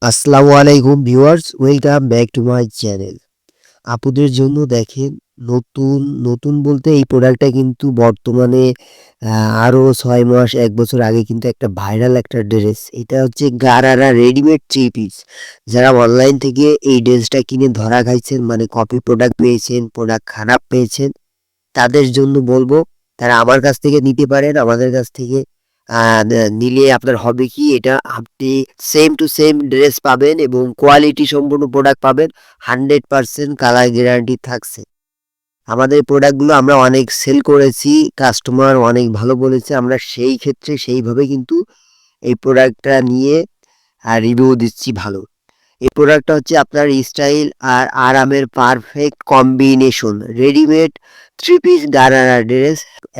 আসসালামু আলাইকুম viewers, welcome back to my channel. আপুদের জন্য দেখেন, নতুন নতুন বলতে এই প্রোডাক্টটা কিন্তু বর্তমানে আরও 6 মাস 1 বছর আগে কিন্তু একটা ভাইরাল একটা ড্রেস। এটা হচ্ছে গারারা রেডিমেড থ্রি পিস। যারা অনলাইন থেকে এই ড্রেসটা কিনে ধরা খাইছেন, মানে কপি প্রোডাক্ট পেয়েছেন, প্রোডাক্ট খারাপ পেয়েছেন, তাদের জন্য বলবো তারা আমার কাছ থেকে নিতে পারেন। আমাদের কাছ থেকে নিলে আপনার হবে কি, এটা আপনি সেম টু সেম ড্রেস পাবেন এবং কোয়ালিটি সম্পূর্ণ প্রোডাক্ট পাবেন। 100% কালার গ্যারান্টি থাকছে। আমাদের প্রোডাক্টগুলো আমরা অনেক সেল করেছি, কাস্টমার অনেক ভালো বলেছে। আমরা সেই ক্ষেত্রে সেইভাবে কিন্তু এই প্রোডাক্টটা নিয়ে রিভিউ দিচ্ছি ভালো। এই প্রোডাক্টটা হচ্ছে আপনার স্টাইল আর আরামের perfect combination. Readymade three piece gharara dress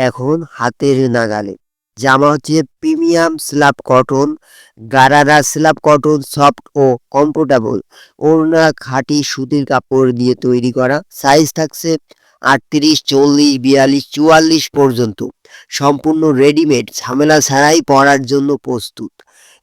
এখন হাতের নাগালে। জামা হচ্ছে premium slub cotton, gharara slub cotton, soft ও কমফোর্টেবল। ওড়না খাঁটি সুতির কাপড় দিয়ে তৈরি করা। সাইজ থাকছে 38, 40, 42, 44 পর্যন্ত। সম্পূর্ণ রেডিমেড, ঝামেলা ছাড়াই পরার জন্য প্রস্তুত।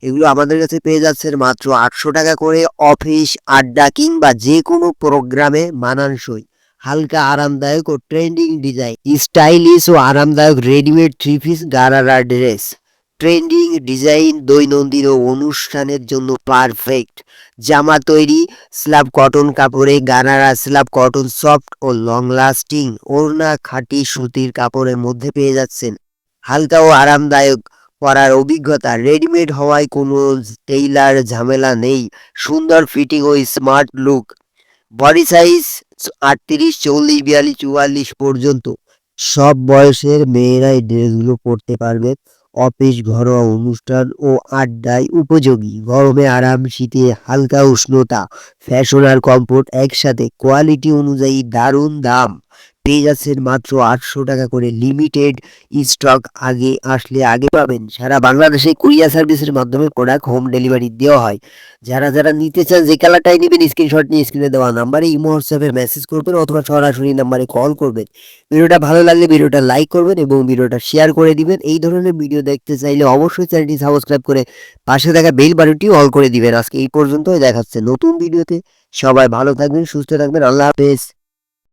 এগুলো আমাদের কাছে পেয়ে যাচ্ছেন মাত্র 800 টাকা করে। অফিস, আড্ডা কিংবা যে কোনো প্রোগ্রামে মানানসই, হালকা আরামদায়ক ও ট্রেন্ডিং ডিজাইন। স্টাইলিশ ও আরামদায়ক readymade three piece gharara dress. Trending design দৈনন্দিন ও অনুষ্ঠানের জন্য পারফেক্ট। জামা তৈরি স্ল্যাব কটন কাপড়ে, গারারা স্ল্যাব কটন, সফট ও লং লাস্টিং। ওড়না খাঁটি সুতির কাপড়ের মধ্যে পেয়ে যাচ্ছেন। হালকা ও আরামদায়ক পরার অভিজ্ঞতা। রেডিমেড হওয়ায় কোনো টেইলার ঝামেলা নেই। সুন্দর ফিটিং ও স্মার্ট লুক। বডি সাইজ 38, 40, 42, 44 পর্যন্ত। সব বয়সের মেয়েরা এই ড্রেসগুলো পরতে পারবে। অফিস, ঘরোয়া অনুষ্ঠান ও আড্ডায় উপযোগী। গরমে আরাম, শীতে হালকা উষ্ণতা। ফ্যাশন আর কমফোর্ট একসাথে। কোয়ালিটি অনুযায়ী দারুণ দাম। পেয়ে যাচ্ছেন মাত্র 800 টাকা করে। লিমিটেড স্টক, আগে আসলে আগে পাবেন। সারা বাংলাদেশে কুরিয়ার সার্ভিসের মাধ্যমে প্রোডাক্ট হোম ডেলিভারি দেওয়া হয়। যারা নিতে চান, যে কালারটাই নেবেন স্ক্রিনশট নিয়ে স্ক্রিনে দেওয়া নাম্বারে ইমো হোয়াটসঅ্যাপে মেসেজ করবেন অথবা সরাসরি নাম্বারে কল করবেন। ভিডিওটা ভালো লাগলে ভিডিওটা লাইক করবেন এবং ভিডিওটা শেয়ার করে দিবেন। এই ধরনের ভিডিও দেখতে চাইলে অবশ্যই চ্যানেলটি সাবস্ক্রাইব করে পাশে থাকা বেল বাটনটি অল করে দিবেন। আজকে এই পর্যন্তই, দেখাচ্ছে নতুন ভিডিওতে। সবাই ভালো থাকবেন, সুস্থ থাকবেন। আল্লাহ হাফেজ।